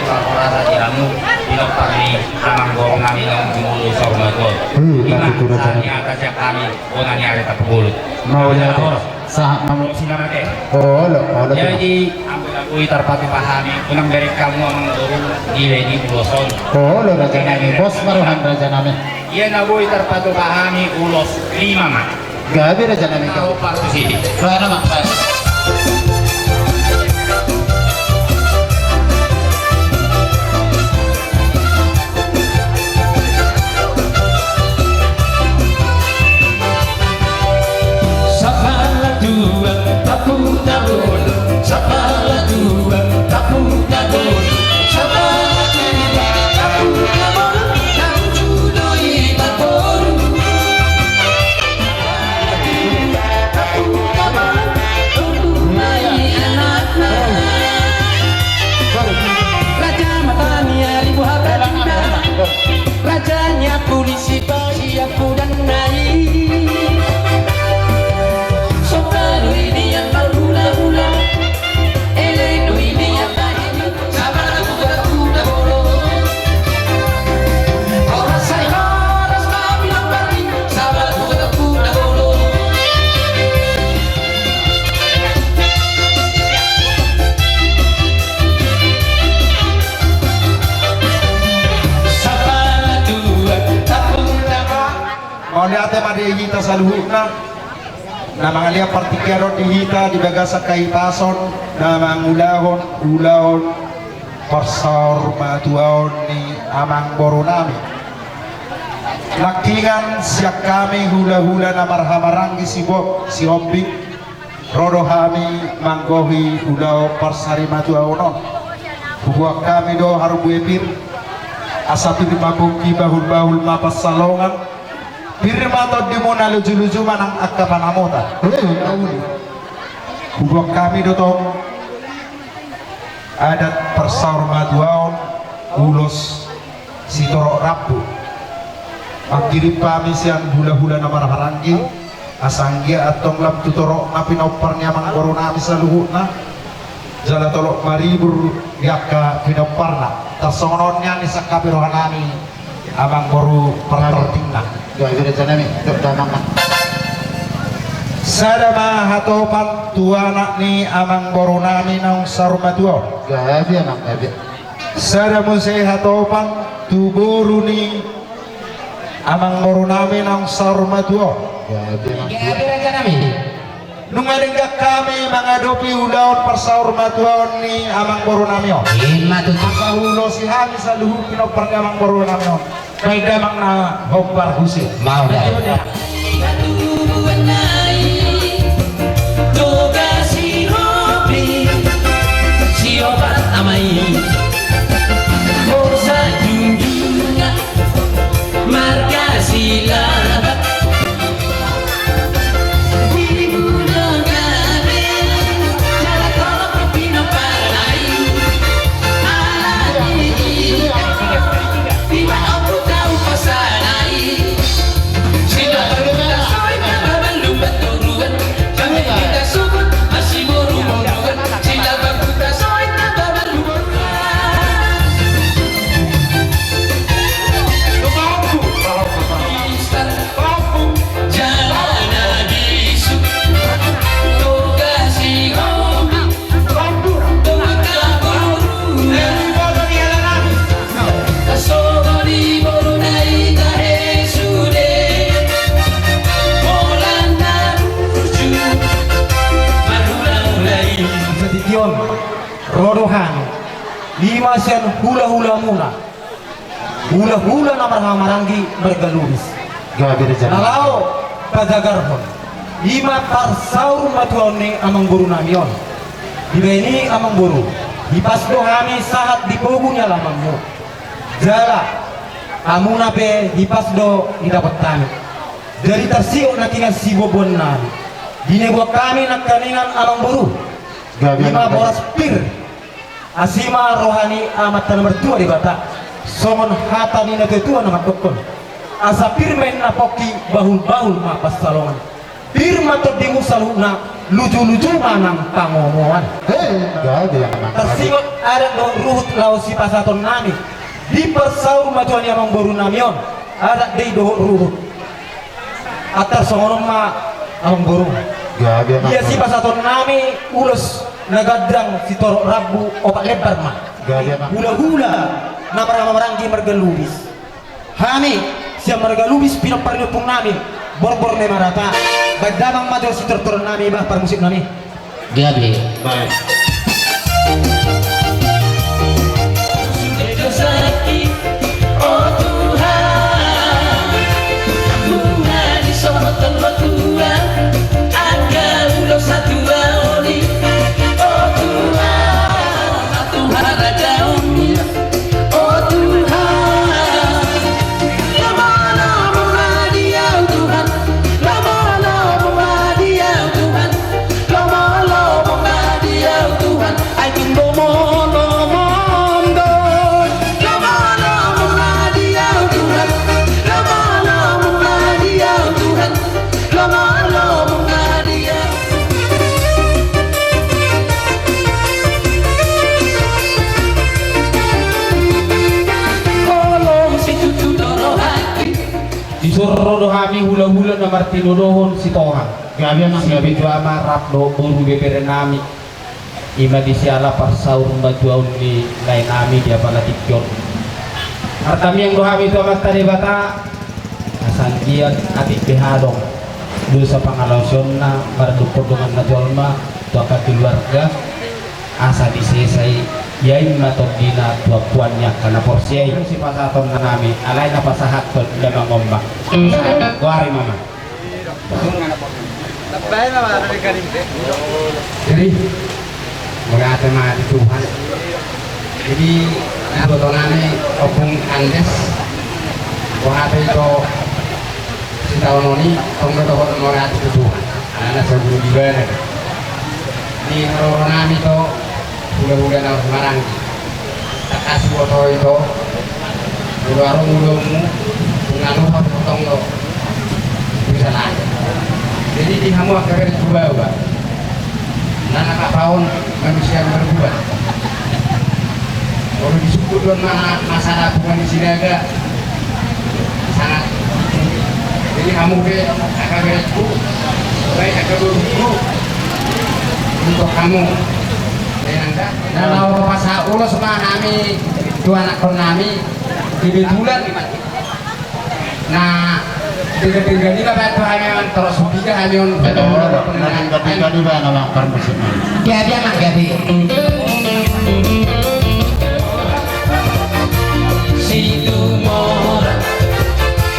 perkara diamu dinopari amang gorong kami ng gumulo sa umago. Iman atas yang kami unang nyari tapugulut. Mau ya sah mau sinamate. oh lo Jadi ambil aku terpati pahami unang dari kamu amang gorong gile di buloson. oh lo raja nami bos maruhan raja nami Iya naboy terpati pahami ulos 5 mak. gabi raja nami Kau pasu sini. Rana mak Rajanya polisi siap dan naik Sobrado ini yang hula-hula Eleno ini yang tahin Sabar kuda bolo Oras ay oras mabilang balik Sabar kuda bolo mau lihat madi hita saluhukna nama ngalia partikero di hita di bagasa kai pason nama ulahon persor matuaon ni amang boronami lakingan siak kami hula-hula na marhamaranggi si hombing rodo kami manggohi ulau persari matuaonon buat kami do harubu epir asatu di mabungki bahul-bahul mapas salongan Firma to di mona luju-luju manang akapan amota. Hubung kami dotong adat persaur maduaon ulos sitorok rabu. Akhiri pami siang hula-hula nama harangi asanggia atong lam tutorok napi nauparnya mang corona misaluhuna jala tolok maribur yakka pinoparna tasononnya ni sakapirohanami abang baru pertortingna. Sadama hatopan tuanak ni amang boronami nang sarumatuo. Gabi anak gabi. Sadamu se hatopan tuburu ni amang boronami nang sarumatuo. Gabi raja nami. Nung madenggak kami mengadopi udaon persaurmatuon ni amang boronamio. Matut. Makahulo si Hami sa luhuk pinoparni amang boronamio. Kay damang na hopar husi. Mau dah. Rodohan 5 sen hula-hula muna hula-hula na marhamaranggi bergaluris nalau padagarhon 5 parsaur matuon ni amang buru namion dibeni amang buru dipasdo kami saat dipogunya lamang mo jala amuna pe dipasdo didapat kami dari tersiuk nakingan si bobon nami dinebok kami nakaningan amang buru 5 boras pir asima rohani amat nomor 2 di bata songon hata ni na tetua na matukon asa pir main na poki bahul-bahul mapas salongan firma to di musaluna luju-luju manang pangomoan Gabi yang anak. tersigot ada do ruhut lau si pasaton nami di persaur majuan yang baru namion ada di do ruhut atar songonom ma amang baru Gabi yang iya si pasaton nami ulos nagadang si torok rabu opak lebar ma Gabi yang hula-hula na marang-maranggi margalubis Hami siya margalubis pinaparlupong namin borbor na marata bagdamang madyo si tortoron namin iba para musik namin Gabi. baik. Sudah sakit, oh Tuhan, Tuhan di sorotkan Tuhan, agar udah satu oli, oh Tuhan, Tuhan ada umi, oh Tuhan, lama-lama dia Tuhan, lama-lama dia Tuhan, lama-lama dia Tuhan, I can go more. Disuruh kami hula-hula na martinudohon si Tohan. Gabi yang Si Bidwama Rapdo Buru Bebere nami. Ima di siala parsaur majuaun ni lain nami dia pala tikyon. Artami yang dohami itu amat tadi bata. Asangkian atik behadong. Dulu sa pangalosyon na maradupod dengan najolma. Tuaka keluarga. Asa disesay. Yain matodina dua puannya karena porsiai si pasaton na nami alay na pasahat ko lemang ngomba kuari mama jadi mengata mati Tuhan jadi nato nami opung andes kuhate itu si tahun ini tonggo toko mengata Tuhan anak sebelum dibayar di orang nami itu udah nang Semarang tak kasih foto itu udah arung udahmu nganu potong lo bisa aja jadi di kamu akhirnya coba dan anak tahun manusia berbuat kalau disuku don masalah bukan di sini agak sangat jadi kamu ke akhirnya itu baik akhirnya dulu untuk kamu dan kalau pas ulos mah kami dua anak kon kami di bulan nah tiga ini bapak itu hanya terus tiga hanya Ketika di mana makan musik Gabi anak Gabi. Situ mora,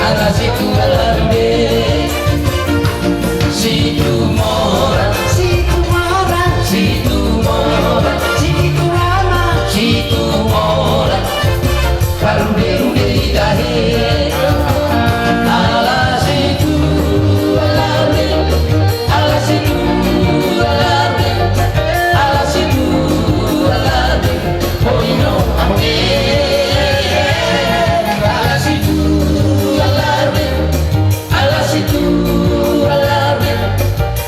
ada situ alarde. Situ mora, situ mora, situ mora, situ lama, situ mora. Parude dahe. Ala situ alarde, ala situ alarde, ala situ alarde. Oh you know I'm ala situ alarde, ala situ alarde,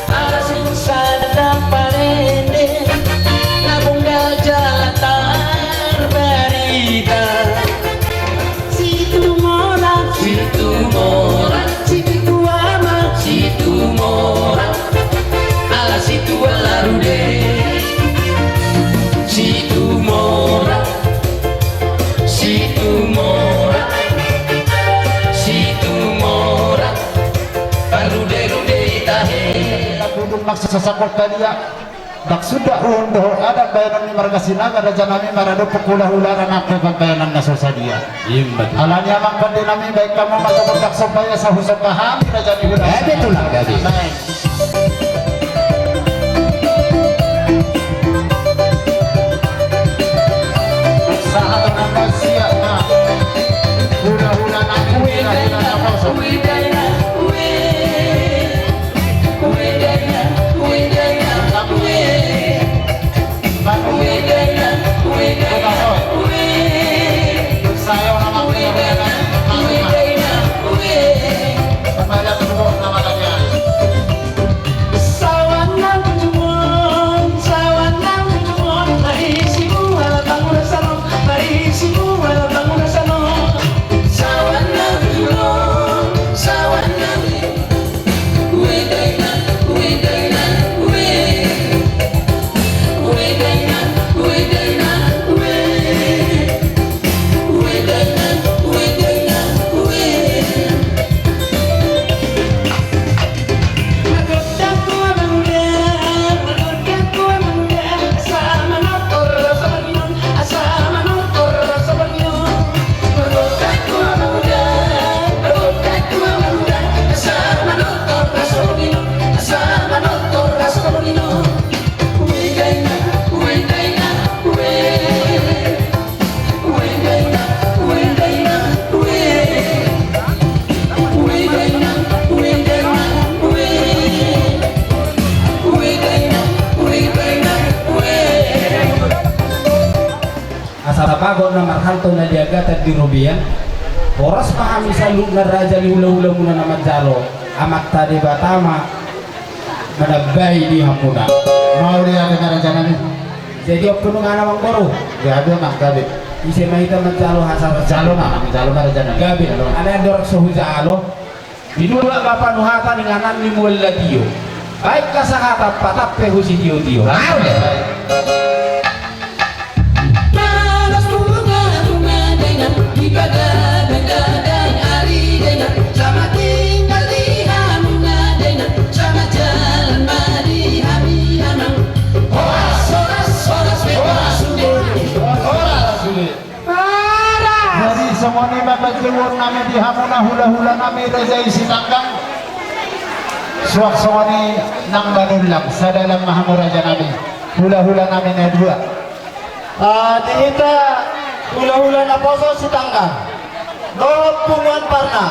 ala situ sada parende, nabung jalan berita. Situ mora, situ mora, situ ama, situ mora, ala situ alarude, situ mora, situ mora, situ mora, arude rude itahe. duduk maksasakot tadi ya dak sudah undo ada bayanan ni marga sinaga ada janami marado pukula hularan apa bayanan na sadia imbat alanya mang pandi nami baik kamu masuk dak supaya sahusok paham ada jadi hula betul lah Gabi saat nambah siap na hula-hula na hula-hula na masuk saya orang Kembali duduk nama tanya marhanto na diaga at dirubian oras pahami sa lug na raja li hula-hula muna na majalo amat tadi batama manabay di hamuna mau dia ada rencana nih jadi apa nung anak baru gabi mah gabi isi mahita majalo hasar jalo mah rencana gabi ana yang dorok sehuja alo bidula bapak nuhata ninganan ni mulla dio baik kasahata patap pehusi dio Panas bunga-bunga dengan begadang hari dengan sama tinggal di Hamuna dengan sama jalan madi hami hamang soras bebas jadi semua ni bapak keluar nami di Hamuna hula-hula nami Reza isi tanggang suak semua ni nang banulang sadalam mahamuraja nami hula-hula nami na dua Dihita hula-hula na poso si tanggang. No punguan parna.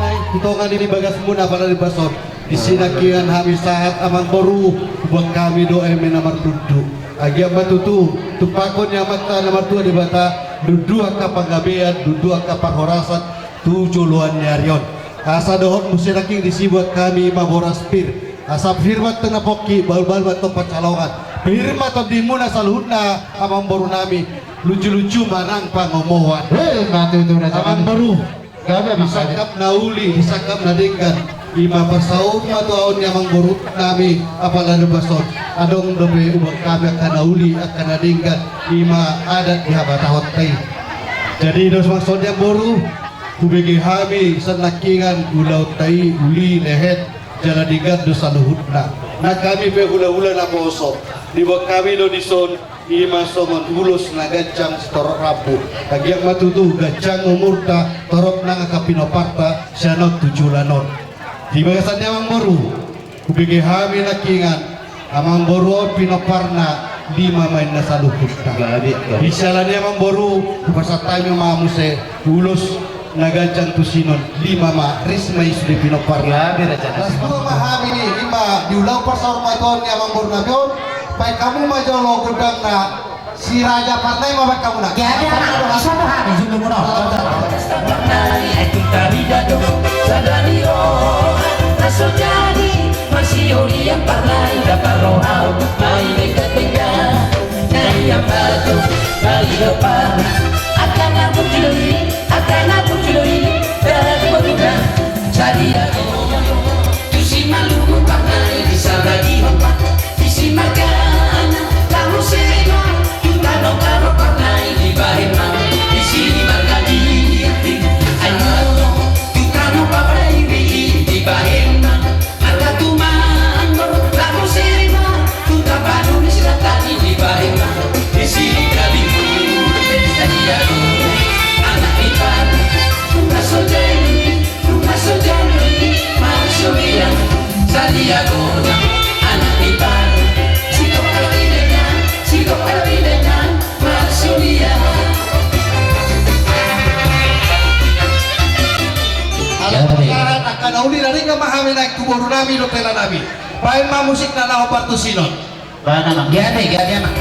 baik Kutongan ini bagas muna para di basot disinakian habis saat amang baru buang kami doa menamar duduk agia batutu tupakon yang mata nomor 2 di bata duduk kapang gabean duduk kapang horasat tujuh luan nyarion asa dohot musiraking disibuat kami maboras pir asap firmat tengah poki bal-bal bato pacalongan firmat abdi muna saluhna amang baru nami lucu-lucu manang pangomohan nanti itu udah amang baru gabi bisa disakap nauli, disakap nadingkan ima pasaun matuaon yang mangburut nami apalagi basot adong dobe ubah kami akan nauli akan nadingkan ima adat di habatahot tay jadi dos maksud yang baru kubegi hami senakingan ulau tay uli lehet jala digat dosa luhutna na kami pe hula-hula na poso di bawah kami lo dison ima somon hulus na gacang setorok rapu kagiang matutu gacang umurta torok na kapinoparta sianot tujulanon di bagasan amang boru kubigi hami nakingan amang boru pinoparna lima main nasa luhut bisalah dia memboru pasat tayo mamuse ulos nagajan tusinon lima ma risma isli pinopar las dua mahami ni lima diulang pasar maton yang memboru nabion pai kamu majolo gudang na si raja partai mabak kamu nak Ya ada anak bisa pahami juga mono. Nauli dari kemahami naik kubur nami lo pela nami. Baik ma musik na nao partusinon. Gade anak.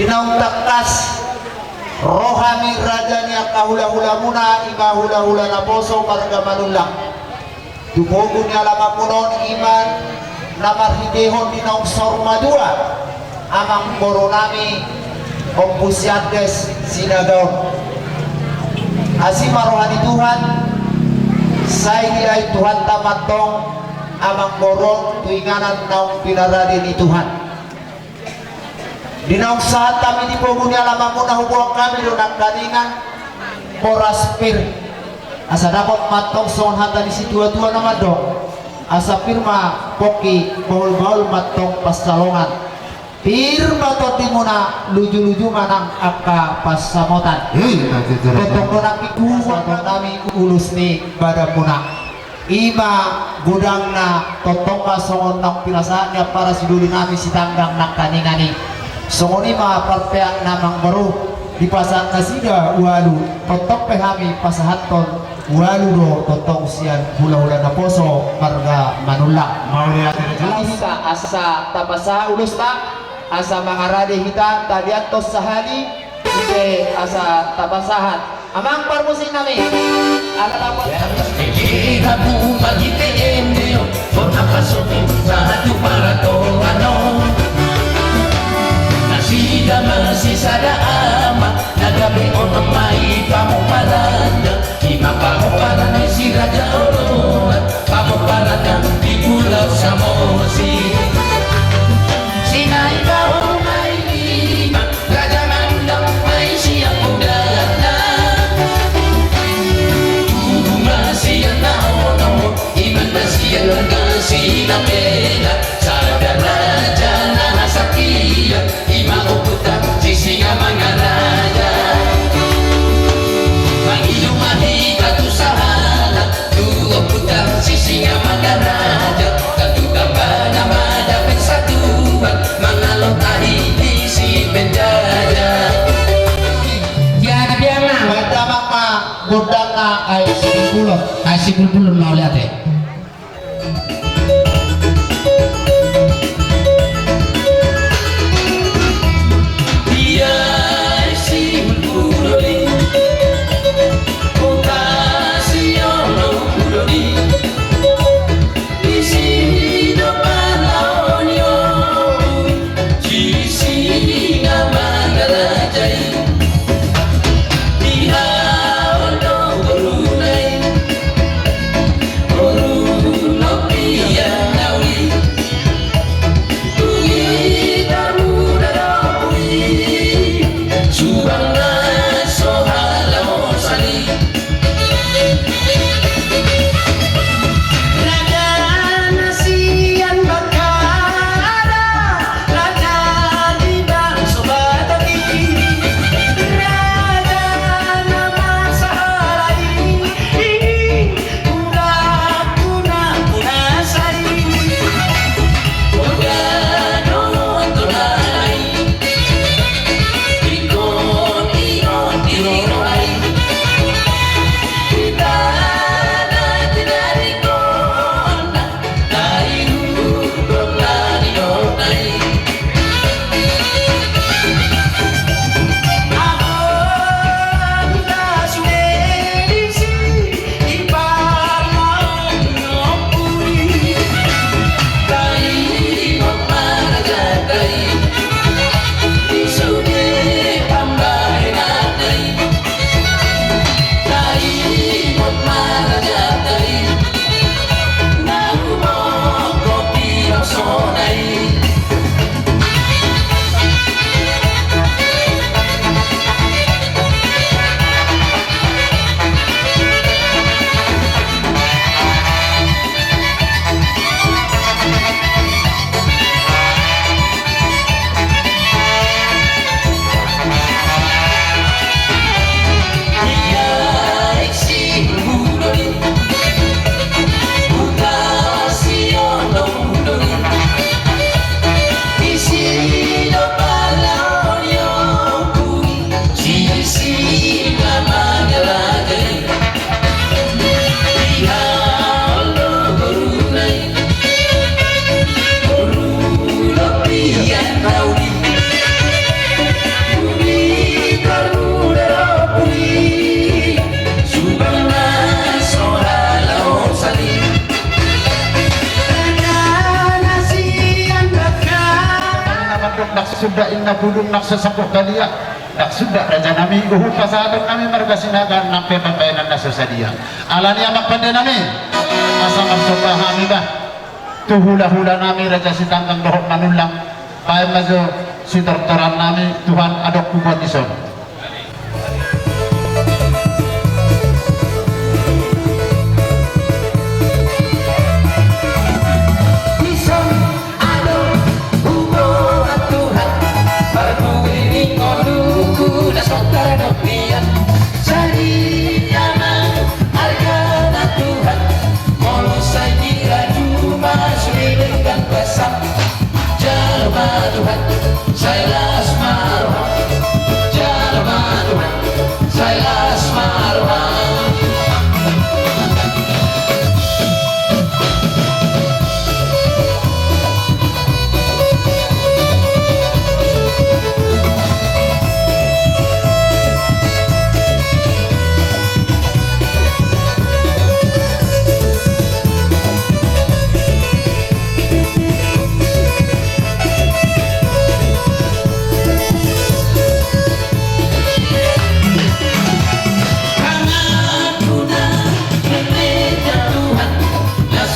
Dinaung taktas rohani rajanya kahula-hula muna ima hula-hula na poso marga manulang dupogun niya lamang munon iman na marhidehon dinaung sorma dua amang boronami kompusyades sinagaon asima rohani Tuhan say ay Tuhan tamatong amang boron tuinganan naung pinaradi ni Tuhan dinaung saat kami di pogun niya lamang muna hubuang kami doon ang kaningan poras pir asa dapat matong son hata di situ tua nama dong asa firma poki baul-baul matong pasalongan firma totimuna luju-luju manang aka pas samotan potong konak ikuan nami ulus ni badapuna ima gudangna totong songon nang pirasaannya para siduli nami si tanggang nak kaningani songon ima parpeak namang baru di pasang nasida walu totong pehami pasahaton walu do totong sian hula-hula na poso marga manula asa tapasa ulus tak asa mangarade hita tadiatos sahani ide asa tapasahan amang parmusin nami ala lapot Kamu bagi TNDO Forna pasoki satu para ano Nasida masih sada ama Nagabe ono mai pamo paranda Ima pamo paranda si raja oloan Pamo paranda di pulau Samosi Sinai kau mai lima Raja mandang mai siap udara Siang kasih na pena Sada raja na nasakia Ima uputan sisinga mga raja Mangilong mahi katusahala Dua putan sisinga mga raja Katutambah na madapit sa tuwan Mga lotahi di si penjara Yan biang na pada mama godang na ay sipulot Ay si bulbulun mau lihat eh sudah inna budung nak sesepuh kalia nak sudah raja nami uhud pasadon nami marga sinagan nampe pembayanan nasosadia alani amak pandai nami asam absobah hamibah tu hula-hula nami raja sitanggang dohok manulang pae mazo sitortoran nami Tuhan adok kubon ison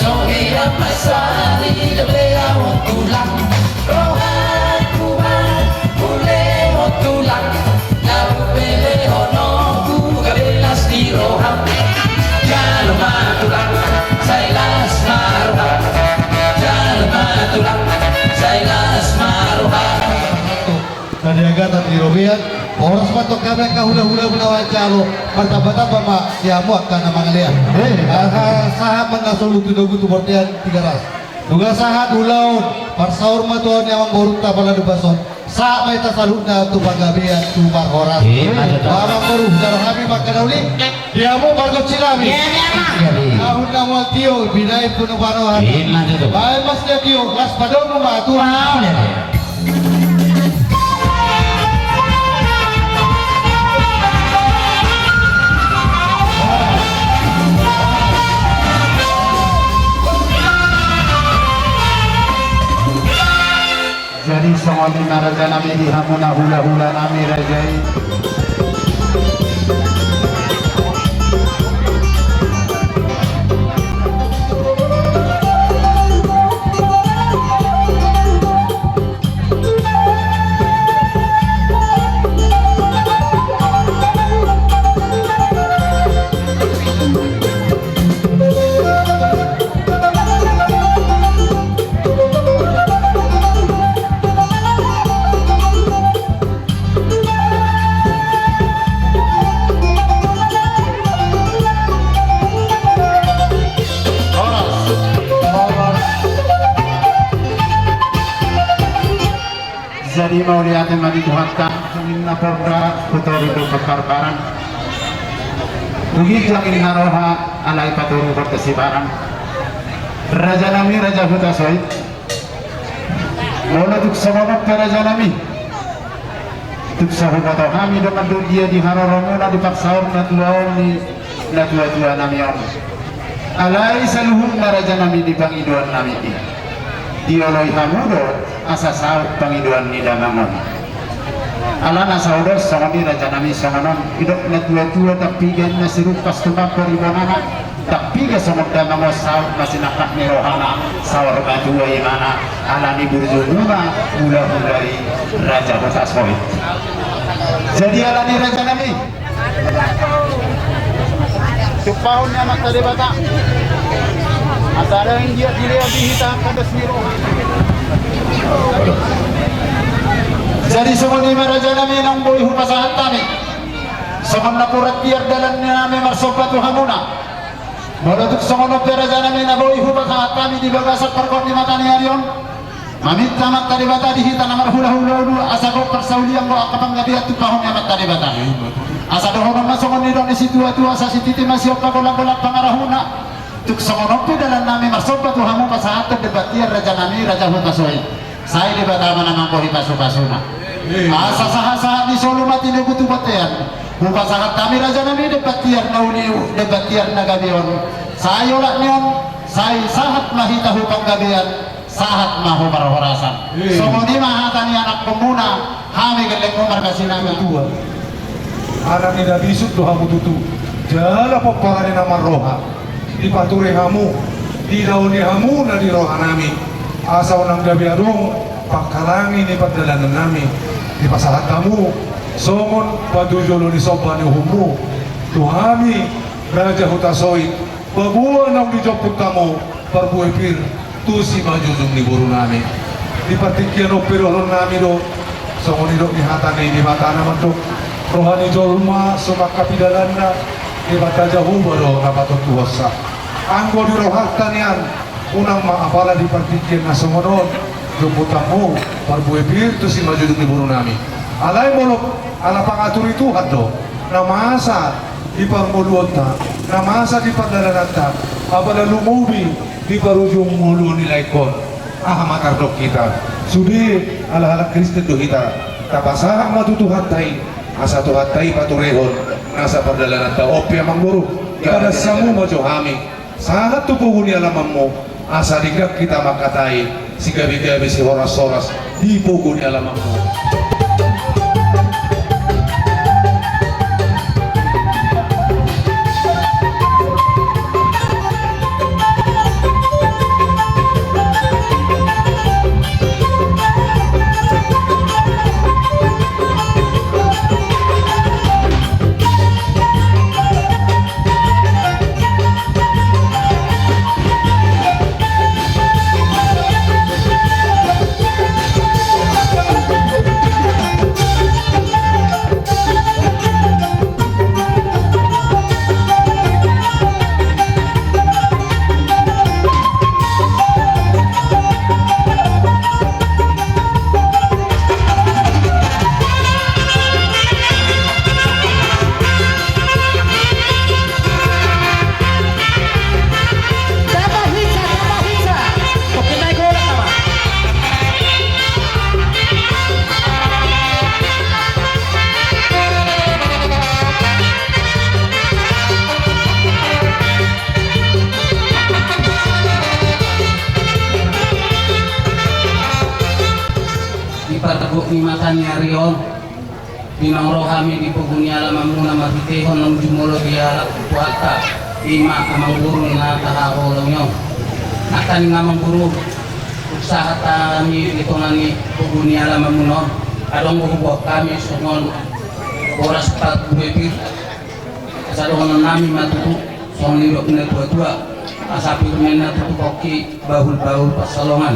sohia masari lebea tulang rohan kuman mule tulang lalu pele hono ku gabelas di roham jalan matulang sailas maruha jalan matulang sailas maruha Nadiaga tadi Robian oras patok kami kahula-hula menawan calo martabata mak siamu akan nama ngalian sahat mengasulu tudugu tu bortian 300 duga sahat ulaun parsaur matuan yang borut tapala debason sa may tasaluna tu pagabian tu marhoras bama boruh darah kami makanauli diamu bargot silami tahun namal tio binay puno panohan bahay mas dia tio las padong mematu Jadi semua lima raja nami dihamuna hula-hula nami rajai. Jadi mau lihat yang dituhankan Sungin napobra Betul itu perkarbaran Ugi jangin haroha Alai paturu berkesibaran Raja nami Raja Hutasoid Lola tuk sababak ke Raja nami Tuk sahabat kami dengan dia di harorongona dipaksaur natuaon di natua-tua nami om Alai saluhun Raja nami di pangiduan nami Dioloi hamudo asa saut pangiduan ni danganon alana saudar sangami raja nami sanganon idok na tua-tua tapi gan na sirupas tumak peribonana tapi ga samog damango saut masinakak ni rohana sawar batua imana alani burjununa mula-mulai raja Hutasoid jadi alani raja nami tupahun ni amat tadi bata ada yang dia dilihat hitam pada siro. Jadi semua lima raja nami nang boy hupasahan tani. Semua nakurat biar dalamnya nami marsobat hamuna. Mulatuk semua raja nami na boy hupasahan kami di bagasak perkot di mata ni arion. Mamit tamat tadi bata di hitam namar hula-hula dulu asako persauli yang bawa kapang ngabiat tu kahong yamat tadi bata. Asa dohon masuk ni dong di situ asa sititi masih opak-opak pangarahuna. Tuk samonopi dalam nami marsobat hamu pasahat debatiar raja nami Raja Hutasoid. Saya debatama namang bohi pasu-pasuna. Asa saha-saha di Solo mati nebutu batean. Pasahat kami raja nami debatiar nauniu debatiar nagabion. Saya olak nion, saya sahat mahitahu panggabian, sahat mahu marhorasan. Somoni mahatani anak pemuna, hami geleng umar kasinaga. Anak tidak bisut doha mututu. Jala popalani nama roha. Di pature hamu, di dauni hamu na di roha nami. Asal nang gabi adong, pakalangi ni padalanan nami. Di pasahat kamu, somon padujolo ni sopan ni humu. Tuhami Raja Hutasoid, babuan nang dijoput kamu, parbuepir, tu si majujung ni buru nami. Di patikian opirolon nami do, somon idok ni hatani di mata naman do. Rohani jolma sumak kapidalanna di mata jauh baru rapatot kuasa. Anggo di rohat tanian unang maapala di partikian nasomonon jemputamu parbuepir tu si maju di buru nami. Alai molok ala pangatur itu hado. Namasa di parmoluota, namasa di pardalanata. Apala lumubi di parujung mulu nilai kon. Ahmad ardok kita. Sudi ala Kristen do kita. Tapasahak matutuhan tai. Asa Tuhan tai paturehon nasa perdalanan ta opya mangguru kada samu mojo hami sangat tupuhuni alamammu asa digak kita makatai si gabi-gabi si horas-horas dipuguni alamammu. makan nyarion binang rohami di puguni alam amuna mabitehon ng jumulo di alak puata ima amang guru na tahaholongyo akan ngamang guru usaha kami itu nani puguni alam amunon adong bubuh kami songon boras 4 bebir asadong nami matutu song nirok na tua-tua asapi rumena tutu koki bahul-bahul pasalongan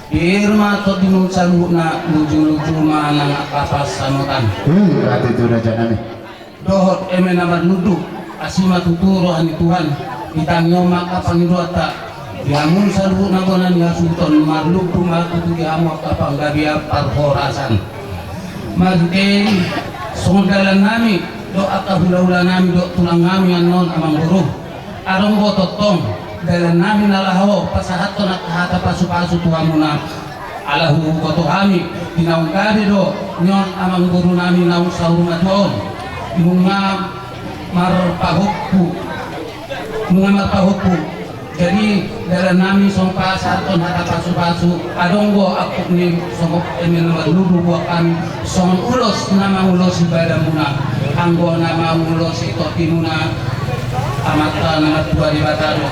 Irma to dinunsan na luju-luju manang kapas sanutan. Ati itu raja nami. Dohot eme namar nudu asima tuturo ani Tuhan ditangyo maka pangirota diamun sarbu nagonan ya sultan marluk rumah tutu diamu kapanggaria parhorasan. Magde sondalan nami do akahula-hula nami do tulang nami anon amang burung arong bototong dalam nami nalaho pasahat to nakahata pasu-pasu tuhamuna alahu koto kami dinaung kadi do nyon amang guru nami naung sahurma doon munga marpahukku jadi dalam nami song pasahat to nakahata pasu-pasu adonggo aku ni song emen maludu buat kami song ulos nama ulos ibadah muna anggo nama ulos itu timuna amata nama tua di Bataro.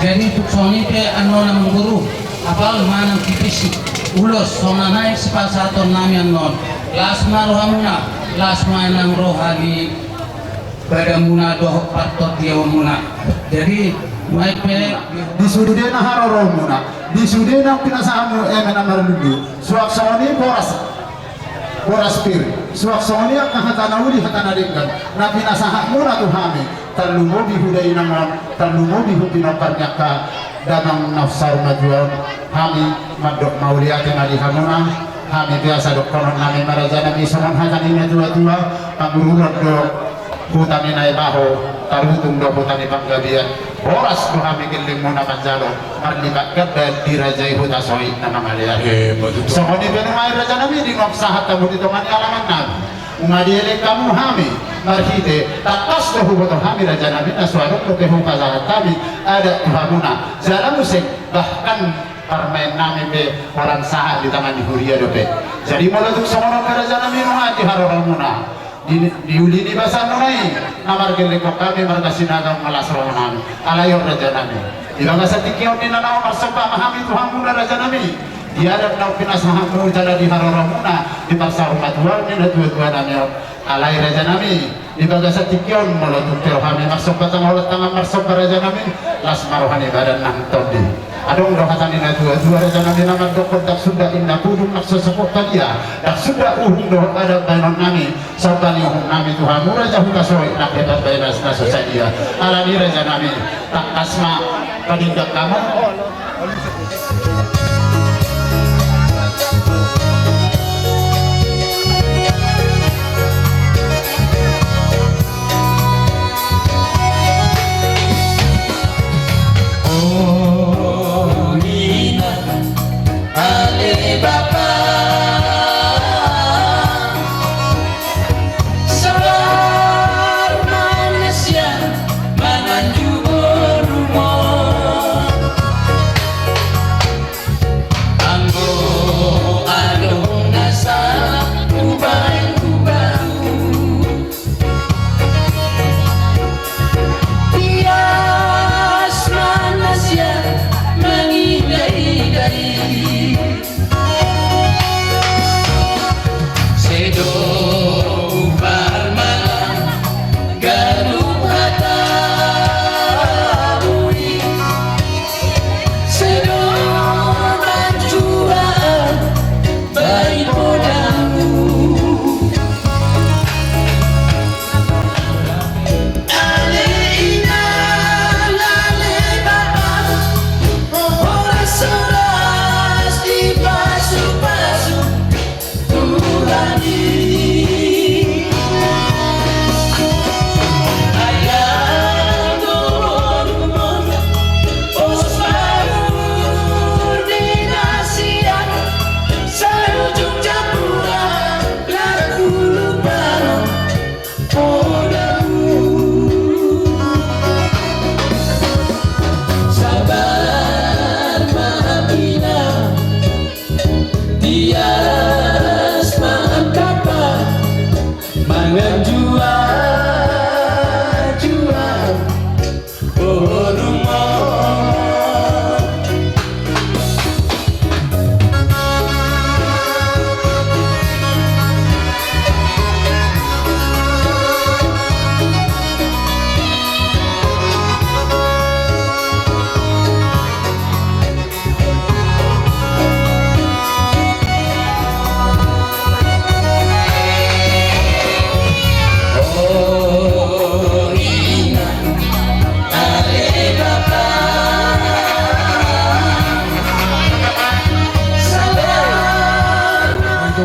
Jadi untuk soni ke ano namang guru apal manang tipis ulos sona naik sepasaton nami anon lasma rohamuna lasma nang rohani badamuna doh patot diawamuna. Jadi mai pe Disudena haroromuna, disudena pinasamu namar dulu. Suak soni boras pir, suak soni kahatanauli hatanadingkan. Nabi nasahakmu ratu hami. Terlumo bihudai namon, terlumo bihupinokar nyaka damang nafsar majuan kami madok mauliatin adi hamuna kami biasa doktoran kami maraja nami sonong hakanina dua-dua pangururot do hutani nai baho tarutung do hutani panggabian boras do kami giling muna manjalo marlibatkan dan dirajai hutasoi namang alian sokoni benumai raja nami di ngopsahat tamu ditongan alaman nami umadiele kamu kami marhite takas dohu botoh kami raja nabi naswaruk kepehu pasahat kami ada tuhamuna jalan musik bahkan permain nami be orang sahat di tangan di huria dope jadi mulai untuk seorang raja nabi nuhati haroramuna diuli di bahasa nunai namar gelekok kami margasinagang malas rohanan alayor raja nabi di bangsa tikion di nanau marsompa mahami tuhamuna raja nabi dia ada nau pinasahang mengucada di haroramuna di pasar umat warni dan dua-dua nami alai raja nami di bagasa tikion molotuk terohami masuk batang olat tangan masuk raja nami las marohani badan nang tondi adong rohatan ina dua raja nami nama dokter dak sudah indah kudung nak sesepuk dia dak sudah do ada banon nami sabani nami tuhamu raja hukasoi nak hebat bainas nasosadia alani raja nami tak asma kadindak kamu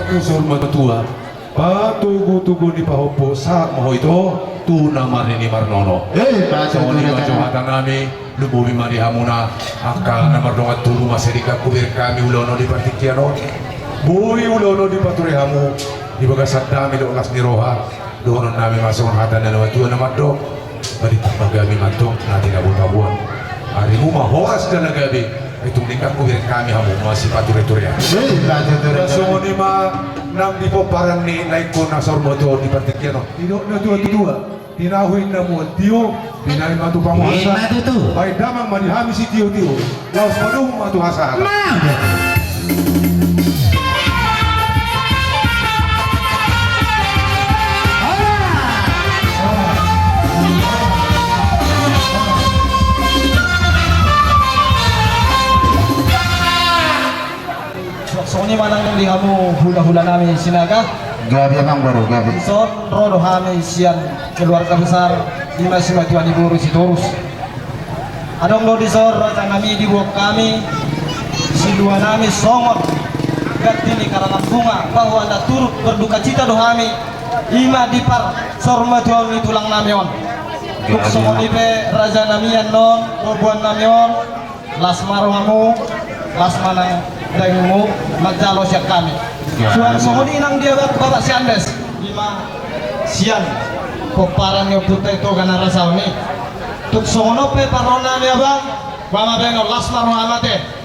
kusur matua patugu-tugu di pahopo saat mau itu tunang marini marnono Soni majohatan nami lububi mari hamuna akan namar dongat tulu maserika kubir kami ulono di partikiano bui ulono di pature hamu di bagasat dami do las ni roha doon nami masuk hatan na nawatua na madok balik kami matong natin abot-abuan hari mo mahoras ka na gabi itong lingkap kubir kami hamu masih pature-ture ya Soni ma nang di po parang ni Laiko na sormoto di partikiano ino na tua tinahuin na mo tiyo pinay matu pamuhasa bay damang manihami si tiyo laos madung matu hasa Soni manang nang lihamu hula-hula namin sinaga. Gabi emang baru gabi. Son rodo hame sian keluarga besar lima sima tuan ibu rusi torus. Adong lo disor raja nami di buok kami si dua nami songot gatini karangan bunga bahwa anda turut berduka cita dohami lima dipar sorma tuan ni tulang namion. Tuk songot ipe raja namian non bobuan namion las maruhamu las manang dengmu majalo siap kami. Suan songot inang dia bapak si Andes lima sian koparan yo putih itu kana rasau ni. Tuk songono pe parona ni abang bama bengo las maruhamate.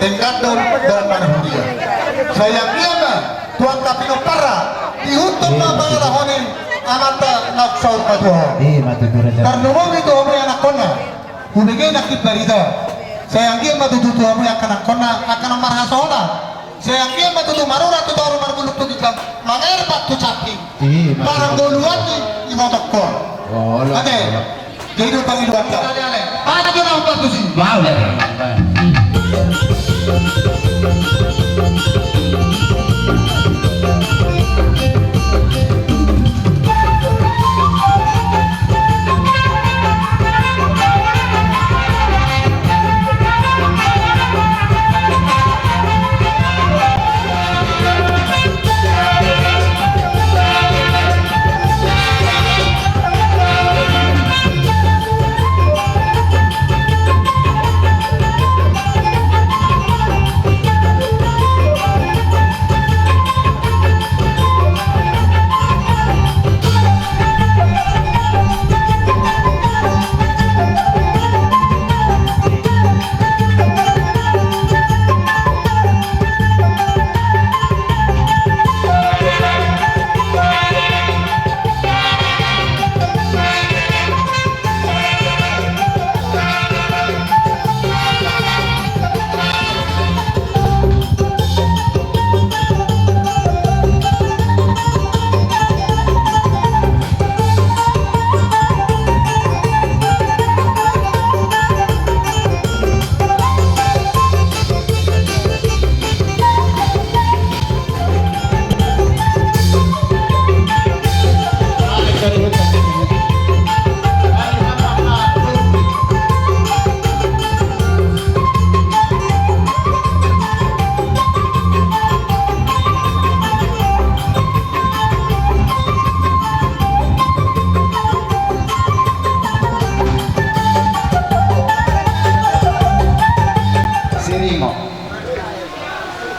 Engkandon dan Manhudia. Sayang dia tuan kapino para dihutum na pangalahonin amata naksaw katuho. Karnumong ito mo yung anakona. Hunigay nakit barida. Sayang dia matututuha mo yung kanakona akan ang marhasola. Sayang dia matutumarura tutoro marguluk tu dikang mangerpat tu capi. Parang duluan ni imotok ko. Ate, jadi pangiluan ka. Ada kita apa tu sih? Wow,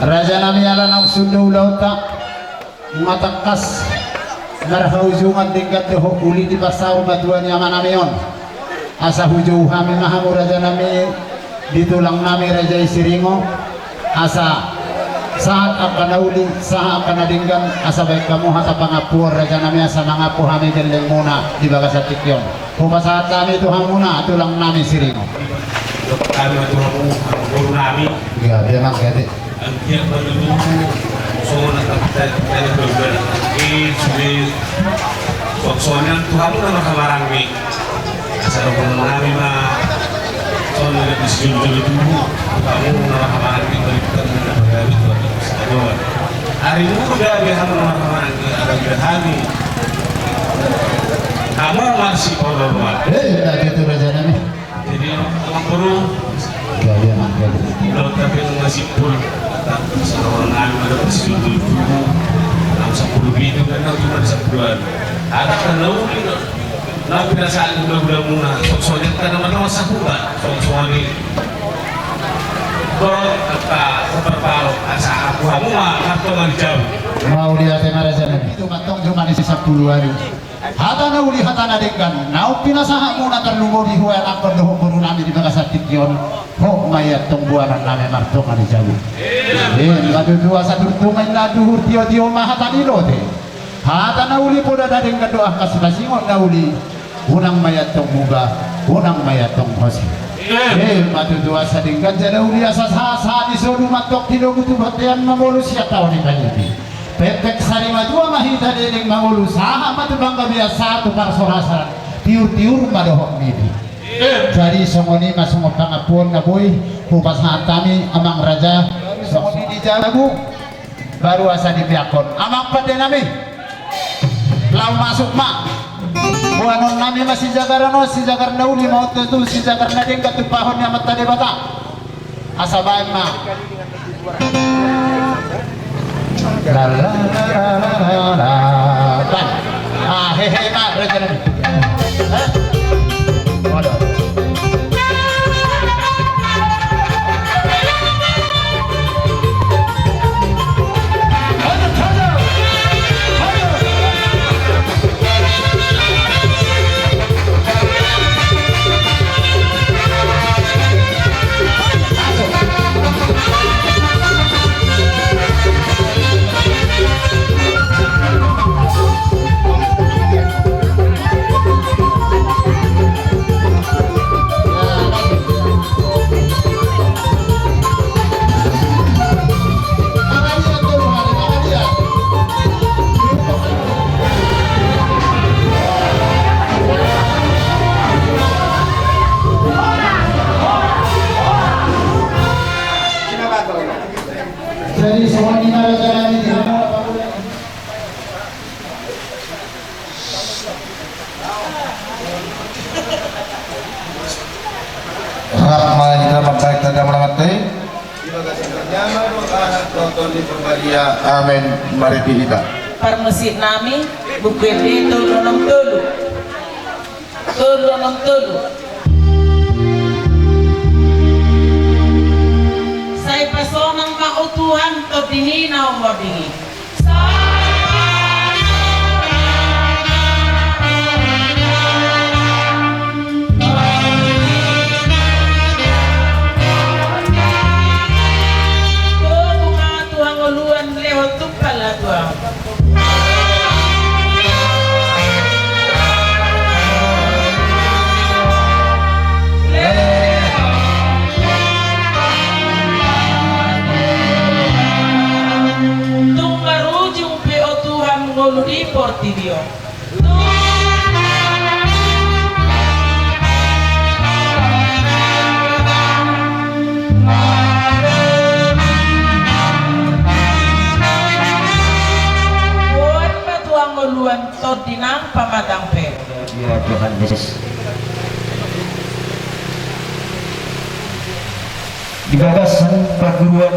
Raja nami ala nang sundaw lauta matakas marhaujungan tingkat doho uli di pasau batuan yaman namion asa hujau kami mahamu raja nami ditulang nami raja isiringo asa saat akan uli saat akan adinggan asa baik kamu hata pangapur raja nami asa nangapu kami geleng muna di bagas atikyon kupa saat kami itu hamuna tulang nami siringo kami itu guru nami ya dia mak gede dia berdulu soalnya kita berbuat ini soalnya Tuhan itu nama kamarang nih asal kami mah soalnya di sini dulu kamu nama kamarang nih dari kita bergawi Tuhan hari ini udah biasa nama kamarang nih ada berhari kamu masih orang rumah udah gitu raja nami jadi orang perlu ya dia mak gede kalau tapi masih pun seorang alim ada presiden dulu 60 itu kan cuma 10-an ada kan lalu nabi saat bulan muna soalnya karena mana masa bulan soalnya kalau apa berparu asa aku kamu mah kantongan jauh mau lihat raja nami itu matong cuma di sisa 10 hari hatana uli hatana dengan nau pinasaha muna terlungo di huel akon doho guru nami di bagas atikyon ho mayat tong buaran nami martong ani jauh ladu dua satu tungai ladu tio mahatan ilote hatana uli poda dadeng doa kasbasingon na uli unang mayat tong muga unang mayat tong hosi matu dua sadingkan jada uli asas hasa di solu matok tilo butuh batian mamulus ya tahun ni kanyipi pepek sari majua mahita dedeng mamulus saha matu bangga biasa tu parsorasan tiur-tiur madohok midi jadi songoni masuk pangapuan na boy kupas hatami amang raja songoni di jalagu baru asa di piakon amang pada nami lau masuk mak buanon nami masih jagarano si jagar nauli mau tuh si jagar nadeng katupahon yang mata debata asa baik mak la la la la la hehe mak raja nami waduh jadi semua ini raja ini harap kita membaik tanda merawatnya amin mari kita permesik nami bukede tolong tolu saya pesonang mautuhan to dinina modingi Tuhan uluan lewat tukala Tuhan di Portidio buat patuang uluan todinang pamatang pe ya Tuhan Yesus. Di bagasan perguruan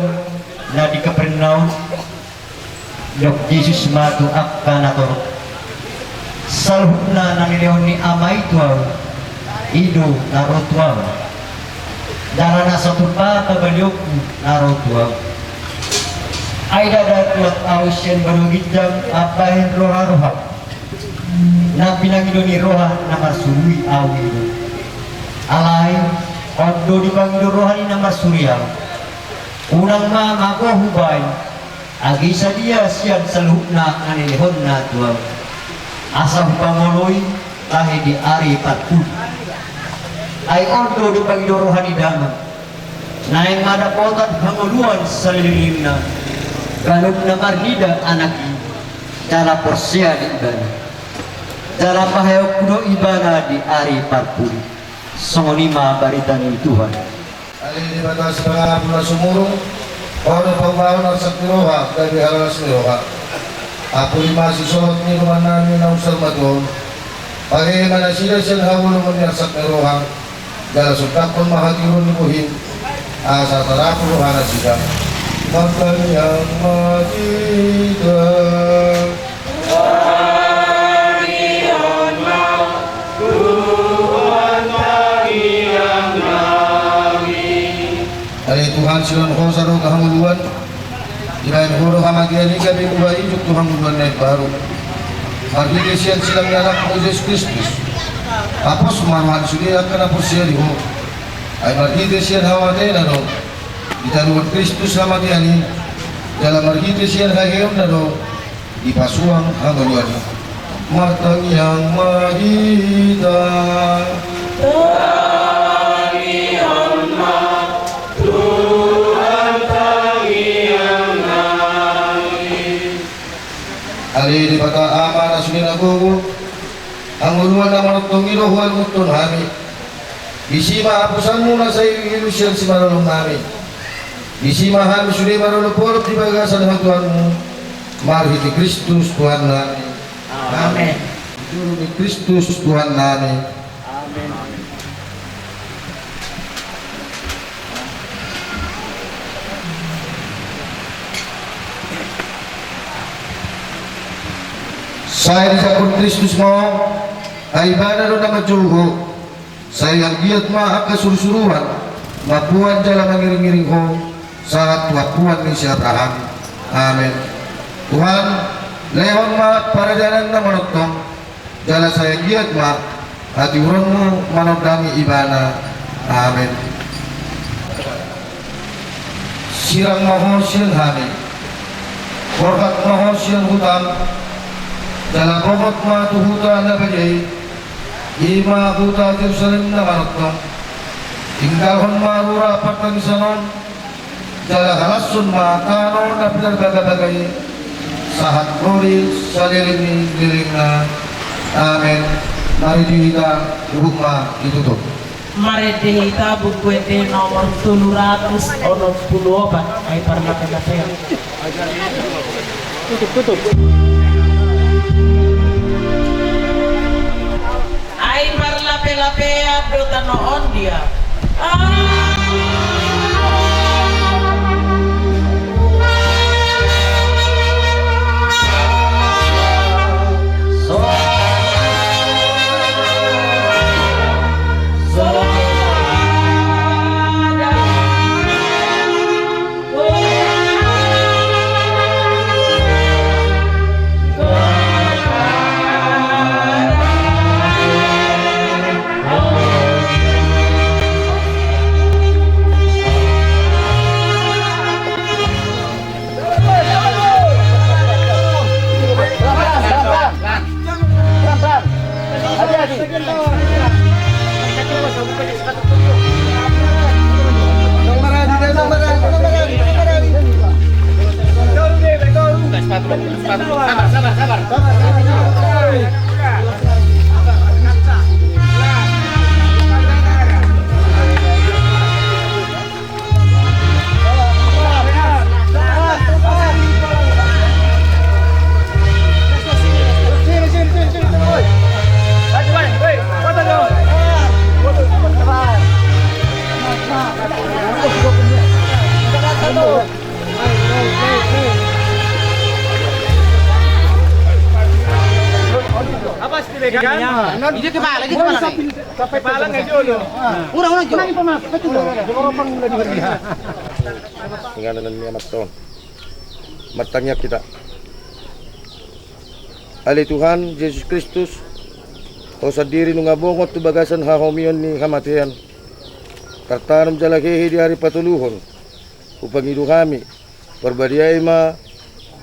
na di kapernaw Dok Yesus matu akanator salhuna nanilion ni amay tuaw ido narotuaw darana sa tupa pabaliok narotuaw ay dadat ausyen barugidjam apahin roha-roha na pinangido ni roha na masuri awido alay ondo di pangido roha ni na masuriaw unang mga hubay agi sa dia siyan salhuna nanilihon na tuaw asam pangoloy tahi di ari patul ay ordo di pagidorohan ni damang na yung madapotan panguluan sa lilim na kalog na marnida anak cara porsia di ibana cara pahayok kuno ibana di ari patul songonima barita ni Tuhan alin di batas mga pula sumurong Ono pagbaon ang saktiroha dari halal smiroha. Apo lima sisolot ni rumah namin na usal madon. Bagaimana sila siyang hawulong niya saktiroha. Dala sutakon mahatirun ni Buhin. Asa tarapo rohana sila. Magkanyang magida. Tuhan silon ko sa roga hanguluan ilahin huro kamagian ika bibuha ijuk Tuhan hanguluan na baru margigisian silang anak mo Jesus Kristus tapos maruhan sulihan ka na po siya liho ay margigisian hawate na no italuan Kristus hamagian ni dalam margigisian hageon na no ipasuang hanguluan matang yang magida Ali di bata ama na suninagogo ang uluan na manutong ilohuan muton hami bisima apusan muna sa ilusyan si marulong hami bisima hami suni marulong porot di bagasan ng Tuhan mo marhiti Kristus Tuhan namin amen ni Kristus Tuhan namin amen. Saya disakun Kristus mo ay banalo na majugo saya ang giyat maak kasursuruan mapuan jala mangiring-iring ko sa tuwapuan ni si Abraham amen. Tuhan lehon ma paradanan na manotong jala saya giyat ma at iuron mo manodami ibana amen. Sirang mahon siyang hamin korkat mahon siyang hutam dalam pokok matu huta na bajay ima huta Jerusalem na manotong tinggalhon marura pagkagisanon dala halasun makanon na pinagagabagay sahat glory sa liling na amen. Mari dihita hukma ditutup Mari dihita buku ete nomor 784 ay parla kagapaya tutup ay parlape-lape abdo noon dia Bye. Ini kepala gitu mana nih? Kepala nggak dulu. Urang jo. Tinggalan ni amat tahun. Matanya kita. Ali Tuhan Yesus Kristus, o sa diri nung abongot tu bagasan hahomion ni kamatian. Kartanam jalakehi di hari patuluhon. Upang idu kami, perbadiay ma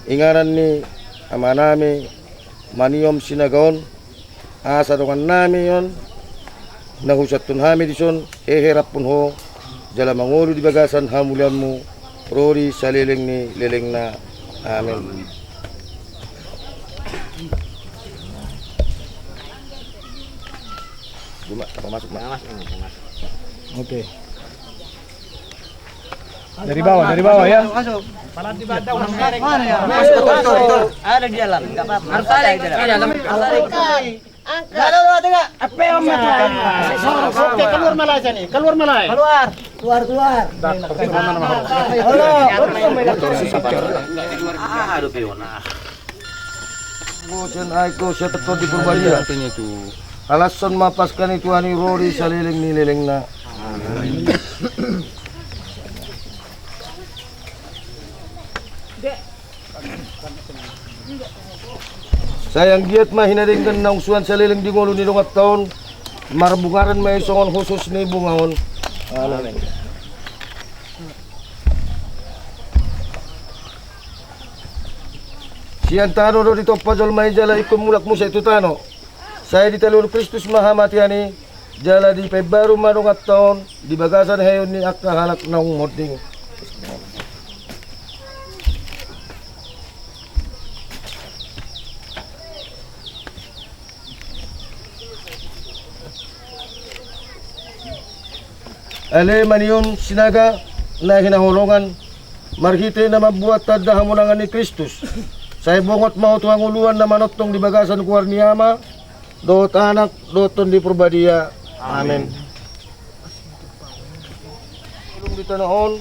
ingaran ni amanami maniom sinagaon asa dongan nami yon nahusatun hami dison heherap pun ho jala mangulu di bagasan hamulianmu rori salileng ni leleng na amin. Cuma apa masuk Mas? Oke. Dari bawah ya. Masuk. Mana ya? Masuk betul. Ada di dalam, enggak apa-apa. Harus ada di dalam. Apa yang Oke, keluar malah nih. Keluar malah. Keluar. Aduh piona. Bosan aiko siya takot di perbadian itu. Alasan mapaskan itu ani rori salileng ni leleng na. Sayang giat mah hinadingkan na usuan salileng di ngolo ni dongat taon marbungaran may songon khusus ni bungaon. Amen. Siyan tano do dito pajol may jala ikumulak mo sa ito tano. Saya di talur Kristus mahamatiani jala di pebaru madongat taon di bagasan hayon ni akka halak naung moding. Ale maniyon sinaga na hinahulungan marhite na mabuhat tadda hamulangan ni Kristus. Saya bongot mau tuang uluan na manotong di bagasan kuar ni Ama. Dot anak, doton di perbadia. Amin. Ulung di tanaon,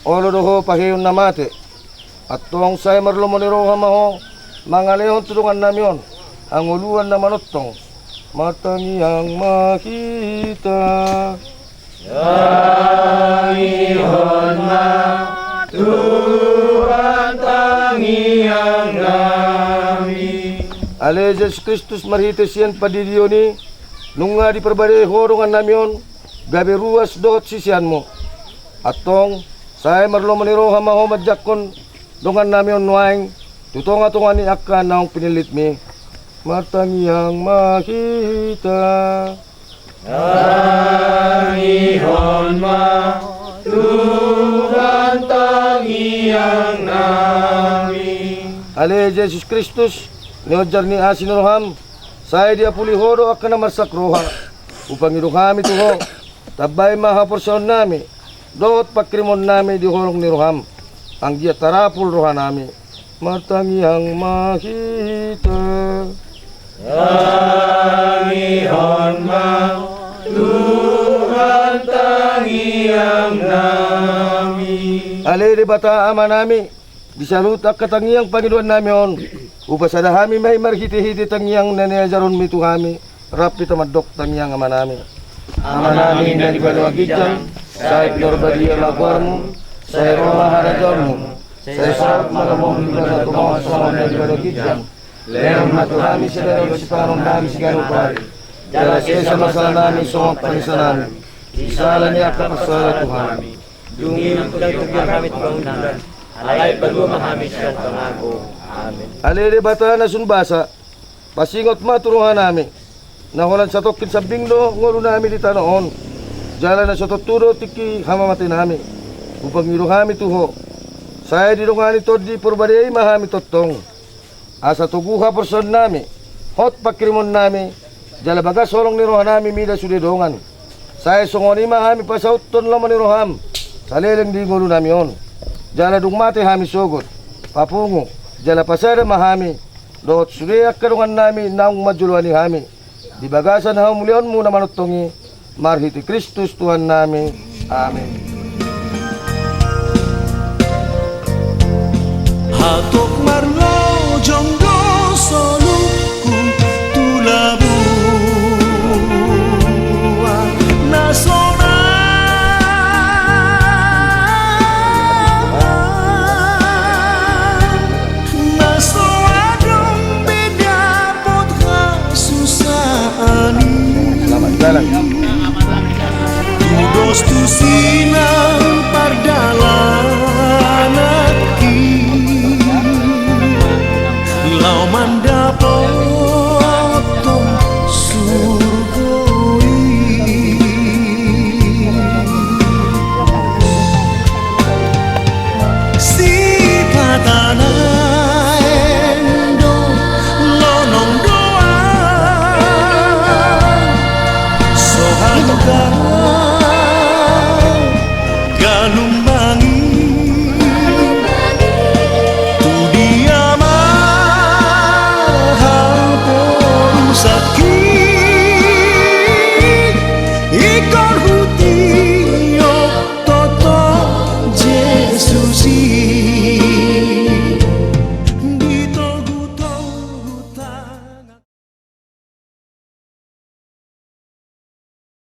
olo doho pahiyon na mate. At tuang saya marlumoniroh hamaho, mga lehon tulungan namion, ang uluan na manotong. Matangiyang makita. Ihon ma Tuhan tangiyang nami. Ale Jesus Kristus marhite siyan padidiyo ni nung nga di perbade horongan namion gabi ruas dot sisian mo. Atong saya marlo maniro hamaho madjakon dongan namion nuaing tutonga tunga ni akka naong pinilit mi matangiyang makita. Ihon ma Tuhan tangiyang nami. Ale Jesus Kristus niodjar ni asin roham saya dia puli horo akan marsak roha upang iruhami tuho tabay maha porsyon nami dot pakrimon nami di horong ni roham ang dia tarapul roha nami matangiyang makita. Ihon ma Tuhan tangiyang nami. Ale di bata ama nami disalutak katangiyang Panginoon namin upasadahami may marhiti-hiti tangyang nanayajaron mito kami rapi tamadok tangyang ama namin. Ama namin na ibalawagidyan sa ipnorbadia magwarmo sa Roma harajonmo sa isarap malamong iba na tumawas sa mga ibalawagidyan leong maturami sa laro si parong namin si Garupari jala siya sa masala namin sumang panisa namin isala niya kapasala Tuhan Dungin ang pagdagdagan kami bangunan. Alay pagmamahami siya pangako. Amen. Alili bata na sunbasa, pasingot maturuhan namin. Nahulan sa tokin sa binglo, ngulo namin di tanoon. Jala na sa tuturo tiki hamamati namin. Upang iruhami tuho. Saya di rungan ito di purbadey mahami totong. Asa tuguha person namin. Hot pakrimon namin. Jala baga solong niruhan namin mida sudidongan. Saya sungoni mahami pasauton laman niruham. Salileng di ngulo namin yon. Jala dungmate hami sogot. Papungo. Jala pasada mahami. Dot suliak kadungan nami naung majulwani hami. Di bagasan hamulion mo na manutungi. Marhiti Kristus Tuhan nami. Amen. Hatok marlo jonggo solu ku tulabu Jalan. Kudos tu sinang pardala